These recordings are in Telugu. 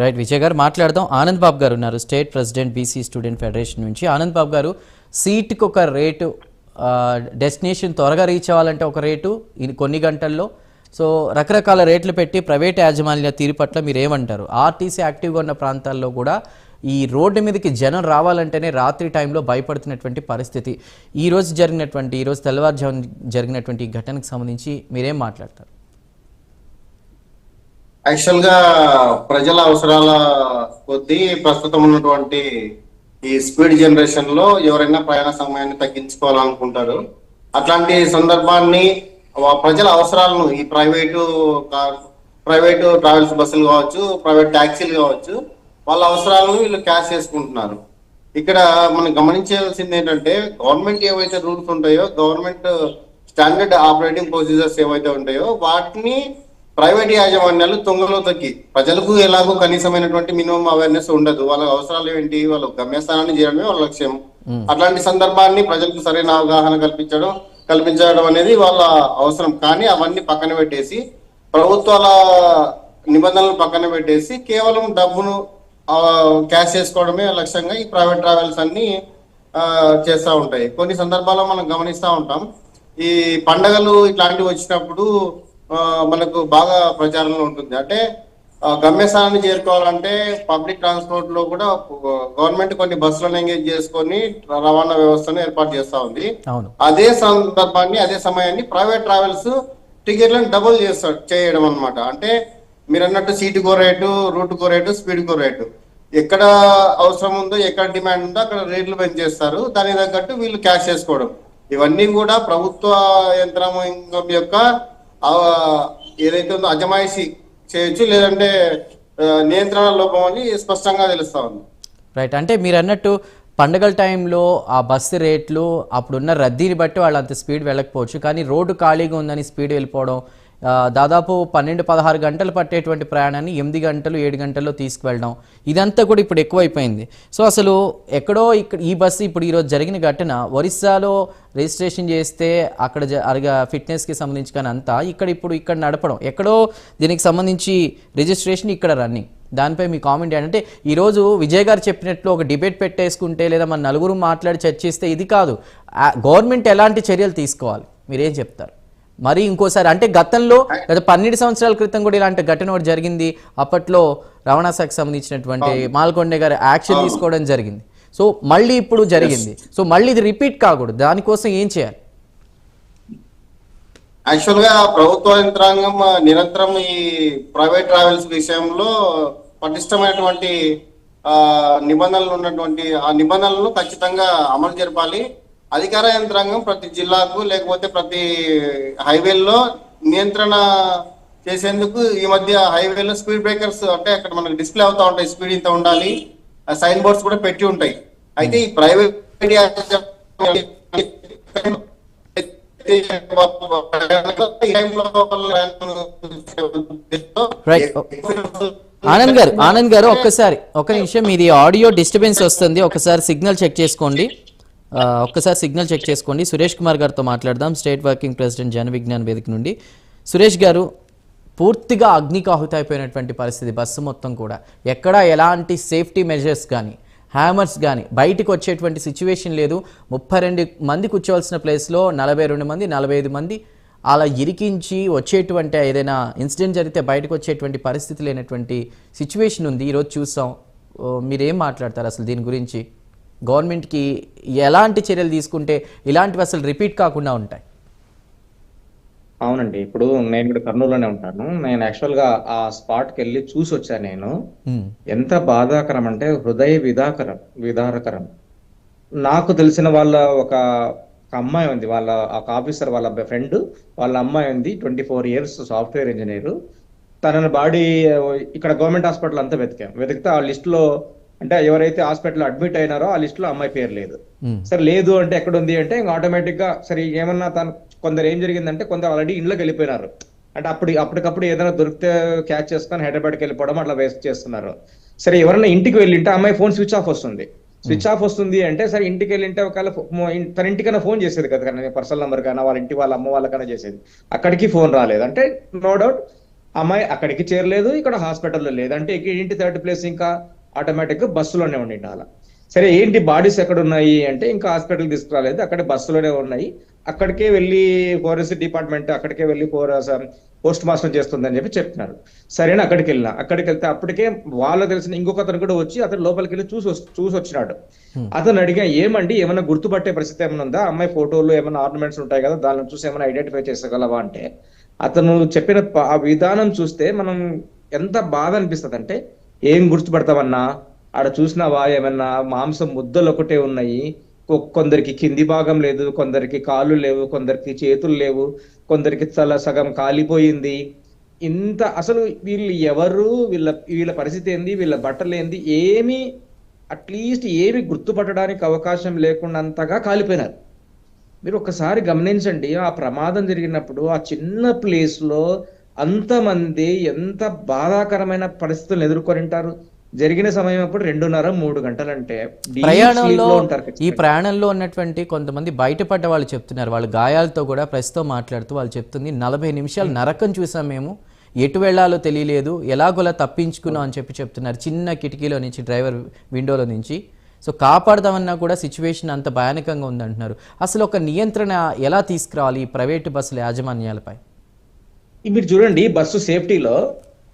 రైట్ విజయ్ గారు మాట్లాడదాం. ఆనంద్ బాబు గారు ఉన్నారు, state president BC student federation నుంచి. ఆనంద్ బాబు గారు, సీట్కి ఒక రేటు, డెస్టినేషన్ త్వరగా రీచ్ అవ్వాలంటే ఒక రేటు కొన్ని గంటల్లో, సో రకరకాల రేట్లు పెట్టి ప్రైవేట్ యాజమాన్య తీరు పట్ల మీరు ఏమంటారు? ఆర్టీసీ యాక్టివ్గా ఉన్న ప్రాంతాల్లో కూడా ఈ రోడ్డు మీదకి జనం రావాలంటేనే రాత్రి టైంలో భయపడుతున్నటువంటి పరిస్థితి. ఈరోజు తెల్లవారుజామున జరిగినటువంటి ఈ ఘటనకు సంబంధించి మీరేం మాట్లాడతారు? యాక్చువల్ గా ప్రజల అవసరాల కొద్దీ ప్రస్తుతం ఉన్నటువంటి ఈ స్పీడ్ జనరేషన్ లో ఎవరైనా ప్రయాణ సమయాన్ని తగ్గించుకోవాలనుకుంటారు. అట్లాంటి సందర్భాన్ని ప్రజల అవసరాలను ఈ ప్రైవేటు ట్రావెల్స్ బస్సులు కావచ్చు, ప్రైవేట్ ట్యాక్సీలు కావచ్చు, వాళ్ళ అవసరాలను వీళ్ళు క్యాష్ చేసుకుంటున్నారు. ఇక్కడ మనం గమనించాల్సింది ఏంటంటే, గవర్నమెంట్ ఏవైతే రూల్స్ ఉంటాయో, గవర్నమెంట్ స్టాండర్డ్ ఆపరేటింగ్ ప్రొసీజర్స్ ఏవైతే ఉంటాయో వాటిని ప్రైవేట్ యాజమాన్యాలు తుంగలో తొక్కి, ప్రజలకు ఎలాగో కనీసమైనటువంటి మినిమం అవేర్నెస్ ఉండదు. వాళ్ళ అవసరాలు ఏంటి, వాళ్ళ గమ్యస్థానాన్ని చేయడమే వాళ్ళ లక్ష్యం. అట్లాంటి సందర్భాన్ని ప్రజలకు సరైన అవగాహన కల్పించడం అనేది వాళ్ళ అవసరం. కానీ అవన్నీ పక్కన పెట్టేసి, ప్రభుత్వాల నిబంధనలు పక్కన పెట్టేసి కేవలం డబ్బును క్యాష్ చేసుకోవడమే లక్ష్యంగా ఈ ప్రైవేట్ ట్రావెల్స్ అన్ని చేస్తూ ఉంటాయి. కొన్ని సందర్భాల్లో మనం గమనిస్తూ ఉంటాం, ఈ పండగలు ఇట్లాంటివి వచ్చినప్పుడు మనకు బాగా ప్రచారంలో ఉంటుంది. అంటే గమ్యస్థానాన్ని చేరుకోవాలంటే పబ్లిక్ ట్రాన్స్పోర్ట్ లో కూడా గవర్నమెంట్ కొన్ని బస్సులను ఎంగేజ్ చేసుకొని రవాణా వ్యవస్థను ఏర్పాటు చేస్తా ఉంది. అదే సందర్భాన్ని, అదే సమయాన్ని ప్రైవేట్ ట్రావెల్స్ టికెట్లను డబుల్ చేయడం అనమాట. అంటే మీరు అన్నట్టు సీటుకో రేటు, రూట్కో రేటు, స్పీడ్కో రేటు, ఎక్కడ అవసరం ఉందో, ఎక్కడ డిమాండ్ ఉందో అక్కడ రేట్లు పెంచేస్తారు. దానికి తగ్గట్టు వీళ్ళు క్యాష్ చేసుకోవడం, ఇవన్నీ కూడా ప్రభుత్వ యంత్రాంగం యొక్క ఏదైతే ఉందో అజమాయిషీ చేయొచ్చు, లేదంటే నియంత్రణ లోపం అని స్పష్టంగా తెలుస్తా ఉంది. రైట్. అంటే మీరు అన్నట్టు పండగల టైంలో ఆ బస్సు రేట్లు, అప్పుడున్న రద్దీని బట్టి వాళ్ళు అంత స్పీడ్ వెళ్ళకపోవచ్చు, కానీ రోడ్డు ఖాళీగా ఉందని స్పీడ్ వెళ్ళిపోవడం, దాదాపు 12-16 గంటలు పట్టేటువంటి ప్రయాణాన్ని 8 గంటలు 7 గంటల్లో తీసుకువెళ్ళడం, ఇదంతా కూడా ఇప్పుడు ఎక్కువైపోయింది. సో అసలు ఎక్కడో ఇక్కడ ఈ బస్సు ఇప్పుడు ఈరోజు జరిగిన ఘటన ఒరిస్సాలో రిజిస్ట్రేషన్ చేస్తే అక్కడ ఫిట్నెస్కి సంబంధించి కానీ అంతా ఇక్కడ నడపడం, ఎక్కడో దీనికి సంబంధించి రిజిస్ట్రేషన్, ఇక్కడ రన్నింగ్. దానిపై మీ కామెంట్ ఏంటంటే, ఈరోజు విజయ్ గారు చెప్పినట్లు ఒక డిబేట్ పెట్టేసుకుంటే లేదా మన నలుగురు మాట్లాడి చర్చిస్తే ఇది కాదు, గవర్నమెంట్ ఎలాంటి చర్యలు తీసుకోవాలి మీరేం చెప్తారు? మరి ఇంకోసారి అంటే గతంలో గత 12 సంవత్సరాల క్రితం కూడా ఇలాంటి ఘటన ఒకటి జరిగింది. అప్పట్లో రవాణా శాఖకు సంబంధించినటువంటి మాల్కొండ గారు యాక్షన్ తీసుకోవడం జరిగింది. సో మళ్ళీ ఇప్పుడు జరిగింది. సో మళ్ళీ ఇది రిపీట్ కాకూడదు, దానికోసం ఏం చేయాలి? యాక్చువల్ గా ప్రభుత్వ యంత్రాంగం నిరంతరం ఈ ప్రైవేట్ ట్రావెల్స్ విషయంలో పటిష్టమైనటువంటి నిబంధనలు ఉన్నటువంటి ఆ నిబంధనలను ఖచ్చితంగా అమలు జరపాలి. అధికార యంత్రాంగం ప్రతి జిల్లాకు లేకపోతే ప్రతి హైవేల్లో నియంత్రణ చేసేందుకు ఈ మధ్య హైవేలో స్పీడ్ బ్రేకర్స్, అంటే అక్కడ మనకు డిస్ప్లే అవుతా ఉంటాయి, స్పీడ్ ఇంత ఉండాలి, సైన్ బోర్డ్స్ కూడా పెట్టి ఉంటాయి. అయితే ఈ ప్రైవేట్ ఆనంద్ గారు ఒక్క నిమిషం, మీది ఆడియో డిస్టర్బెన్స్ వస్తుంది, ఒకసారి సిగ్నల్ చెక్ చేసుకోండి. సురేష్ కుమార్ గారితో మాట్లాడదాం, state working president Jana Vignana వేదిక నుండి. సురేష్ గారు, పూర్తిగా అగ్నికాహుతి అయిపోయినటువంటి పరిస్థితి, బస్సు మొత్తం కూడా ఎక్కడా ఎలాంటి సేఫ్టీ మెజర్స్ కానీ హ్యామర్స్ కానీ బయటకు వచ్చేటువంటి సిచ్యువేషన్ లేదు. 32 మంది కూర్చోవలసిన ప్లేస్లో 42 మంది 45 మంది అలా ఇరికించి వచ్చేటువంటి, ఏదైనా ఇన్సిడెంట్ జరిగితే బయటకు వచ్చేటువంటి పరిస్థితి లేనటువంటి సిచ్యువేషన్ ఉంది. ఈరోజు చూసాం. మీరేం మాట్లాడతారు అసలు దీని గురించి? గవర్నమెంట్కి ఎలాంటి చర్యలు తీసుకుంటే ఇలాంటివి అసలు రిపీట్ కాకుండా ఉంటాయి? అవునండి, ఇప్పుడు నేను కూడా కర్నూలులోనే ఉంటాను. నేను యాక్చువల్గా ఆ స్పాట్కి వెళ్ళి చూసి వచ్చాను. నేను ఎంత బాధాకరం అంటే హృదయ విదారకరం. నాకు తెలిసిన వాళ్ళ ఒక అమ్మాయి ఉంది, వాళ్ళ ఒక ఆఫీసర్ వాళ్ళ ఫ్రెండ్, వాళ్ళ అమ్మాయి ఉంది, 24 years సాఫ్ట్వేర్ ఇంజనీర్. తనని బాడీ ఇక్కడ గవర్నమెంట్ హాస్పిటల్ అంతా వెతికితే ఆ లిస్టులో, అంటే ఎవరైతే హాస్పిటల్ అడ్మిట్ అయినారో ఆ లిస్ట్ లో అమ్మాయి పేరు లేదు. సరే లేదు అంటే ఎక్కడ ఉంది అంటే ఇంకా ఆటోమేటిక్ గా సరే ఏమన్నా కొందరు ఏం జరిగిందంటే కొందరు ఆల్రెడీ ఇంట్లోకి వెళ్ళిపోయినారు. అంటే అప్పటికప్పుడు ఏదైనా దొరికితే క్యాచ్ చేసుకొని హైదరాబాద్కి వెళ్ళిపోవడం అట్లా వేస్ట్ చేస్తున్నారు. సరే ఎవరైనా ఇంటికి వెళ్ళింటే అమ్మాయి ఫోన్ స్విచ్ ఆఫ్ వస్తుంది అంటే సరే ఇంటికి వెళ్ళింటే ఒకవేళ తన ఇంటికైనా ఫోన్ చేసేది కదా, పర్సనల్ నెంబర్ కన్నా వాళ్ళ ఇంటి వాళ్ళ అమ్మ వాళ్ళకైనా చేసేది. అక్కడికి ఫోన్ రాలేదు అంటే నో డౌట్ అమ్మాయి అక్కడికి చేరలేదు, ఇక్కడ హాస్పిటల్లో లేదు. అంటే ఏంటి థర్డ్ ప్లేస్, ఇంకా ఆటోమేటిక్ గా బస్సులోనే ఉండిండాల. సరే ఏంటి బాడీస్ ఎక్కడ ఉన్నాయి అంటే ఇంకా హాస్పిటల్ తీసుకురాలేదు, అక్కడే బస్సులోనే ఉన్నాయి. అక్కడికే వెళ్ళి ఫోరెన్సిక్ డిపార్ట్మెంట్ అక్కడికే వెళ్ళి పోస్ట్ మార్టం చేస్తుందని చెప్పి చెప్తున్నారు. సరేనా, అక్కడికి వెళ్తే అప్పటికే వాళ్ళకి తెలిసిన ఇంకొక అతను కూడా వచ్చి అతను లోపలికి వెళ్ళి చూసి వచ్చినాడు. అతను అడిగా, ఏమండి ఏమైనా గుర్తుపట్టే పరిస్థితి ఏమైనా ఉందా, అమ్మాయి ఫోటోలు ఏమైనా ఆర్నమెంట్స్ ఉంటాయి కదా, దాన్ని చూసి ఏమైనా ఐడెంటిఫై చేసగలవా అంటే అతను చెప్పిన ఆ విధానం చూస్తే మనం ఎంత బాధ అనిపిస్తుంది అంటే, ఏం గుర్తుపడతామన్నా, ఆడ చూసినావా ఏమన్నా మాంసం ముద్దలు ఒకటే ఉన్నాయి, కొందరికి కింది భాగం లేదు, కొందరికి కాళ్ళు లేవు, కొందరికి చేతులు లేవు, కొందరికి తల సగం కాలిపోయింది. ఇంత అసలు వీళ్ళు ఎవరు, వీళ్ళ పరిస్థితి ఏంది, వీళ్ళ బట్టలు ఏంది, ఏమి అట్లీస్ట్ ఏమి గుర్తుపట్టడానికి అవకాశం లేకున్నంతగా కాలిపోయినారు. మీరు ఒక్కసారి గమనించండి, ఆ ప్రమాదం జరిగినప్పుడు ఆ చిన్న ప్లేస్ లో అంతమంది ఎంత బాధాకరమైన పరిస్థితులను ఎదుర్కొని ఉంటారు. జరిగిన సమయం అప్పుడు 2:30-3 గంటలంటే ప్రయాణంలో ఈ ప్రయాణంలో ఉన్నటువంటి కొంతమంది బయటపడ్డ వాళ్ళు చెప్తున్నారు, వాళ్ళ గాయాలతో కూడా ప్రెస్తో మాట్లాడుతూ వాళ్ళు చెప్తుంది, 40 నిమిషాలు నరకం చూసాం మేము, ఎటు వెళ్లాలో తెలియలేదు, ఎలాగోలా తప్పించుకున్నాం అని చెప్తున్నారు, చిన్న కిటికీలో నుంచి, డ్రైవర్ విండోలో నుంచి. సో కాపాడదామన్నా కూడా సిచ్యువేషన్ అంత భయానకంగా ఉందంటున్నారు. అసలు ఒక నియంత్రణ ఎలా తీసుకురావాలి ఈ ప్రైవేటు బస్సుల యాజమాన్యాలపై? మీరు చూడండి, బస్సు సేఫ్టీలో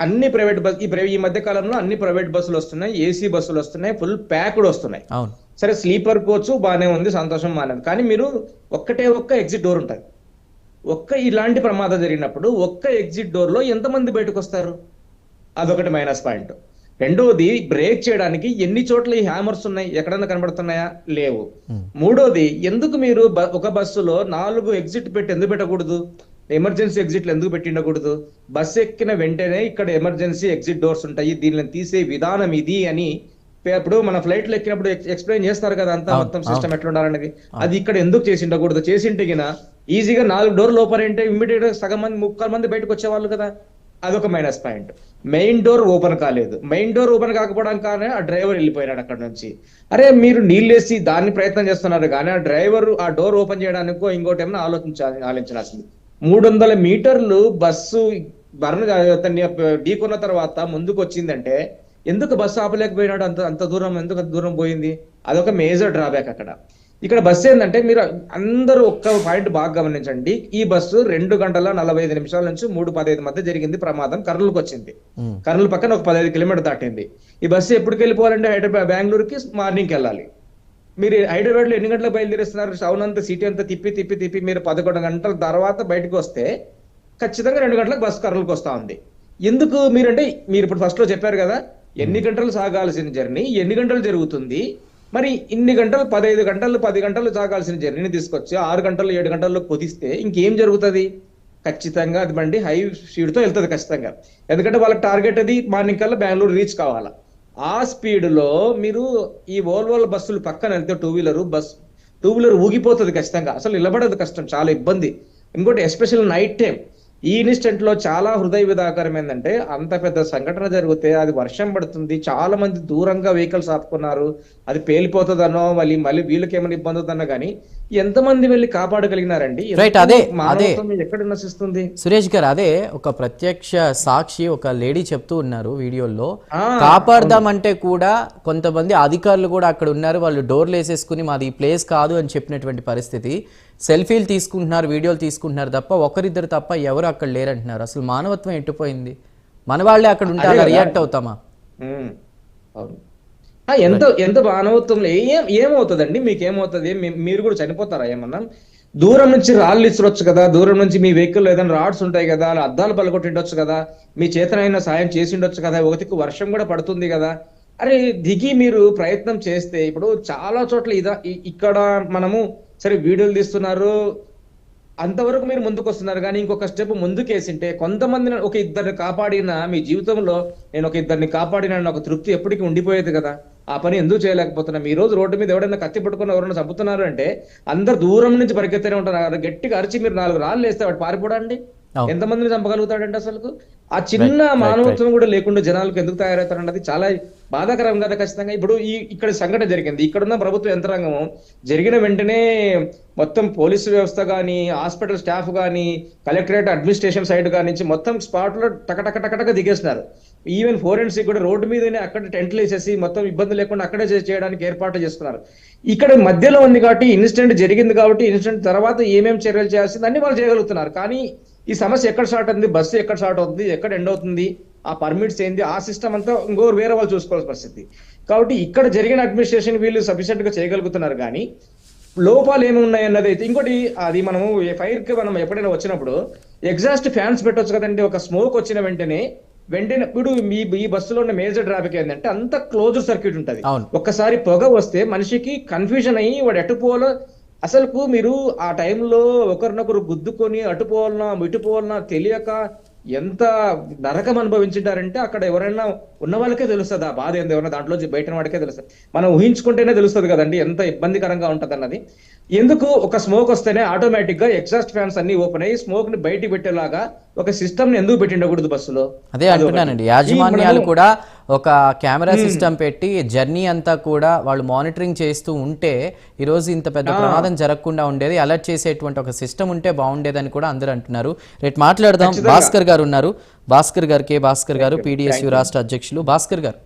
అన్ని ప్రైవేట్ బస్ ఈ మధ్య కాలంలో అన్ని ప్రైవేట్ బస్సులు వస్తున్నాయి, ఏసీ బస్సులు వస్తున్నాయి, ఫుల్ ప్యాక్డ్ వస్తున్నాయి. అవును, సరే స్లీపర్ కోచ్ బాగానే ఉంది, సంతోషం బాగానే ఉంది. కానీ మీరు ఒక్క ఎగ్జిట్ డోర్ ఉంటుంది. ఇలాంటి ప్రమాదం జరిగినప్పుడు ఒక్క ఎగ్జిట్ డోర్ లో ఎంతమంది బయటకు వస్తారు? అదొకటి మైనస్ పాయింట్. రెండోది, బ్రేక్ చేయడానికి ఎన్ని చోట్ల ఈ హ్యామర్స్ ఉన్నాయి, ఎక్కడన్నా కనబడుతున్నాయా? లేవు. మూడోది, ఎందుకు మీరు ఒక బస్సులో 4 ఎగ్జిట్ పెట్టి ఎందుకు పెట్టకూడదు? ఎమర్జెన్సీ ఎగ్జిట్లు ఎందుకు పెట్టిండకూడదు? బస్సు ఎక్కిన వెంటనే ఇక్కడ ఎమర్జెన్సీ ఎగ్జిట్ డోర్స్ ఉంటాయి, దీనిని తీసే విధానం ఇది అని ఇప్పుడు మన ఫ్లైట్ లో ఎక్కినప్పుడు ఎక్స్ప్లెయిన్ చేస్తారు కదా, అంతా మొత్తం సిస్టమ్ ఎట్లా ఉండాలనేది. అది ఇక్కడ ఎందుకు చేసిండకూడదు? చేసింటే గిన ఈజీగా 4 డోర్లు ఓపెన్ అంటే ఇమ్మీడియట్ గా సగం మంది 30 మంది బయటకు వచ్చేవాళ్ళు కదా. అదొక minus point. Main door open కాలేదు. మెయిన్ డోర్ ఓపెన్ కాకపోవడం కానీ ఆ డ్రైవర్ వెళ్ళిపోయాడు అక్కడ నుంచి. అరే మీరు నీళ్ళేసి దాన్ని ప్రయత్నం చేస్తున్నారు కానీ ఆ డ్రైవర్ ఆ డోర్ ఓపెన్ చేయడానికో ఇంకోటి ఏమైనా ఆలోచించాల్సింది. 300 మీటర్లు బస్సు ఢీకొన్న తర్వాత ముందుకు వచ్చిందంటే ఎందుకు బస్సు ఆపలేకపోయినాడు? అంత దూరం పోయింది. అదొక మేజర్ డ్రాబ్యాక్ అక్కడ. ఇక్కడ బస్సు ఏంటంటే, మీరు అందరూ ఒక్క పాయింట్ బాగా గమనించండి, ఈ బస్సు 2:45 నిమిషాల నుంచి 3:15 మధ్య జరిగింది ప్రమాదం. కర్నూలుకి వచ్చింది. కర్నూలు పక్కన ఒక 15 కిలోమీటర్ దాటింది. ఈ బస్సు ఎప్పటికి వెళ్ళిపోవాలంటే బెంగళూరుకి మార్నింగ్కి వెళ్ళాలి. మీరు హైదరాబాద్ లో ఎన్ని గంటలకు బయలుదేరిస్తున్నారు? టౌన్ అంతా సిటీ అంతా తిప్పి మీరు 11 గంటల తర్వాత బయటకు వస్తే ఖచ్చితంగా 2 గంటలకు బస్సు కర్నూలుకి వస్తా ఉంది. ఎందుకు? మీరు ఇప్పుడు ఫస్ట్ లో చెప్పారు కదా, ఎన్ని గంటలు సాగాల్సిన జర్నీ ఎన్ని గంటలు జరుగుతుంది, మరి ఇన్ని గంటలు 15 గంటలు 10 గంటలు సాగాల్సిన జర్నీని తీసుకొచ్చి 6 గంటలు 7 గంటల్లో కుదిస్తే ఇంకేం జరుగుతుంది? ఖచ్చితంగా అది బండి హై స్పీడ్ తో వెళ్తుంది ఖచ్చితంగా. ఎందుకంటే వాళ్ళకి టార్గెట్ అది మార్నింగ్ కల్లా బెంగళూరు రీచ్ కావాలా. ఆ స్పీడ్ లో మీరు ఈ ఓల్వోల్ బస్సులు పక్కన వెళ్తే టూ వీలర్ ఊగిపోతుంది ఖచ్చితంగా. అసలు నిలబడదు, కష్టం, చాలా ఇబ్బంది. ఇంకోటి ఎస్పెషల్ నైట్ టైం ఈ ఇన్సిడెంట్ లో చాలా హృదయ విదాకరం ఏంటంటే, అంత పెద్ద సంఘటన జరిగితే అది వర్షం పడుతుంది, చాలా మంది దూరంగా వెహికల్స్ ఆపుకున్నారు, అది పేలిపోతుందనో మళ్ళీ వీళ్ళకి ఏమైనా ఇబ్బంది అవుతుందన్నా కానీ ఎంతమంది వెళ్ళి కాపాడగలిగినారండి? ఎక్కడ నశిస్తుంది? సురేష్ గారు, అదే ఒక ప్రత్యక్ష సాక్షి ఒక లేడీ చెప్తూ ఉన్నారు వీడియోలో, కాపాడదామంటే కూడా కొంతమంది అధికారులు కూడా అక్కడ ఉన్నారు, వాళ్ళు డోర్లు వేసేసుకుని మాది ఈ ప్లేస్ కాదు అని చెప్పినటువంటి పరిస్థితి. సెల్ఫీలు తీసుకుంటున్నారు, వీడియోలు తీసుకుంటున్నారు తప్ప ఒకరిద్దరు తప్ప ఎవరు అక్కడ లేరంటున్నారు. అసలు మానవత్వం ఎట్టిపోయింది? మన వాళ్ళే అక్కడ ఉంటే అలా రియాక్ట్ అవుతామా? ఎంత మానవత్వం ఏమవుతుందండి? మీకేమవుతుంది? మీరు కూడా చనిపోతారా ఏమన్నా? దూరం నుంచి రాళ్ళు ఇచ్చవచ్చు కదా, దూరం నుంచి మీ వెహికల్ ఏదైనా రాడ్స్ ఉంటాయి కదా, అద్దాలు పలగొట్టిండొచ్చు కదా, మీ చేతనైనా సాయం చేసిండొచ్చు కదా, ఒకటికి వర్షం కూడా పడుతుంది కదా. అరే దిగి మీరు ప్రయత్నం చేస్తే, ఇప్పుడు చాలా చోట్ల ఇక్కడ మనము సరే వీడియోలు తీస్తున్నారు, అంతవరకు మీరు ముందుకు వస్తున్నారు, కానీ ఇంకొక స్టెప్ ముందుకేసింటే కొంతమందిని ఒక ఇద్దరిని కాపాడిన మీ జీవితంలో నేను ఒక ఇద్దరిని కాపాడిన ఒక తృప్తి ఎప్పటికీ ఉండిపోయేది కదా. ఆ పని ఎందుకు చేయలేకపోతున్నాం? ఈ రోజు రోడ్డు మీద ఎవరైనా కత్తి పట్టుకుని ఎవరైనా చంపుతున్నారు అంటే అందరు దూరం నుంచి పరిగెత్తనే ఉంటారు. గట్టిగా అరిచి మీరు 4 రాళ్ళు వేస్తే వాడు పారిపోడండి, ఎంతమందిని చంపగలుగుతాడంటే అసలు ఆ చిన్న మానవత్వం కూడా లేకుండా జనాలకు ఎందుకు తయారవుతారండి? అది చాలా బాధాకరం కదా ఖచ్చితంగా. ఇప్పుడు ఇక్కడ సంఘటన జరిగింది, ఇక్కడున్న ప్రభుత్వ యంత్రాంగం జరిగిన వెంటనే మొత్తం పోలీసు వ్యవస్థ కానీ, హాస్పిటల్ స్టాఫ్ కానీ, కలెక్టరేట్ అడ్మినిస్ట్రేషన్ సైడ్ కానీ నుంచి మొత్తం స్పాట్ లో టకటక దిగేస్తున్నారు. ఈవెన్ ఫోరెన్సిక్ కూడా రోడ్డు మీదనే అక్కడ టెంట్లు వేసేసి మొత్తం ఇబ్బంది లేకుండా అక్కడే చేయడానికి ఏర్పాట్లు చేస్తున్నారు. ఇక్కడ మధ్యలో ఉంది కాబట్టి, ఇన్సిడెంట్ జరిగింది కాబట్టి, ఇన్సిడెంట్ తర్వాత ఏమేమి చర్యలు చేయాల్సింది అన్ని వాళ్ళు చేయగలుగుతున్నారు. కానీ ఈ సమస్య ఎక్కడ స్టార్ట్ అవుతుంది, బస్సు ఎక్కడ స్టార్ట్ అవుతుంది, ఎక్కడ ఎండ్ అవుతుంది, ఆ పర్మిట్స్ ఏంది, ఆ సిస్టమ్ అంతా ఇంకోరు వేరే వాళ్ళు చూసుకోవాల్సిన పరిస్థితి. కాబట్టి ఇక్కడ జరిగిన అడ్మినిస్ట్రేషన్ వీళ్ళు సఫిషియెంట్ గా చేయగలుగుతున్నారు. కానీ లోపాలు ఏమి ఉన్నాయి అన్నది అయితే ఇంకోటి, అది మనము ఫైర్ కి మనం ఎప్పుడైనా వచ్చినప్పుడు ఎగ్జాస్ట్ ఫ్యాన్స్ పెట్టొచ్చు కదండి. ఒక స్మోక్ వచ్చిన వెంటనే ఇప్పుడు ఈ బస్సులో ఉన్న మేజర్ ట్రాఫిక్ ఏంటంటే అంత క్లోజ్డ్ సర్క్యూట్ ఉంటుంది. ఒక్కసారి పొగ వస్తే మనిషికి కన్ఫ్యూజన్ అయ్యి వాడు ఎటుపోవాలో, అసలుకు మీరు ఆ టైంలో ఒకరినొకరు గుద్దుకొని అటుపోవాలన్నా ఇటుపోవాలన్నా తెలియక ఎంత నరకం అనుభవించింటారంటే అక్కడ ఎవరైనా ఉన్న వాళ్ళకే తెలుస్తుంది ఆ బాధ ఏందో, ఎవరైనా దాంట్లో బయట వాడికే తెలుస్తుంది. మనం ఊహించుకుంటేనే తెలుస్తుంది కదండి ఎంత ఇబ్బందికరంగా ఉంటది అన్నది. ఎందుకు ఒక స్మోక్ వస్తేనే ఆటోమేటిక్ గా ఎగ్జాస్ట్ ఫ్యాన్స్ అన్ని ఓపెన్ అయ్యి స్మోక్ ని బయటికి పెట్టేలాగా ఒక సిస్టమ్ ని ఎందుకు పెట్టిండకూడదు బస్సులో? అదే అంటున్నానండి, యాజమాన్యాలు కూడా ఒక కెమెరా సిస్టమ్ పెట్టి జర్నీ అంతా కూడా వాళ్ళు మానిటరింగ్ చేస్తూ ఉంటే ఈ రోజు ఇంత పెద్ద ప్రమాదం జరగకుండా ఉండేది. అలర్ట్ చేసేటువంటి ఒక సిస్టమ్ ఉంటే బాగుండేదని కూడా అందరూ అంటున్నారు. రేపు మాట్లాడదాం. భాస్కర్ గారు ఉన్నారు. భాస్కర్ గారు, కే భాస్కర్ గారు, PDSU రాష్ట్ర అధ్యక్షులు. భాస్కర్ గారు,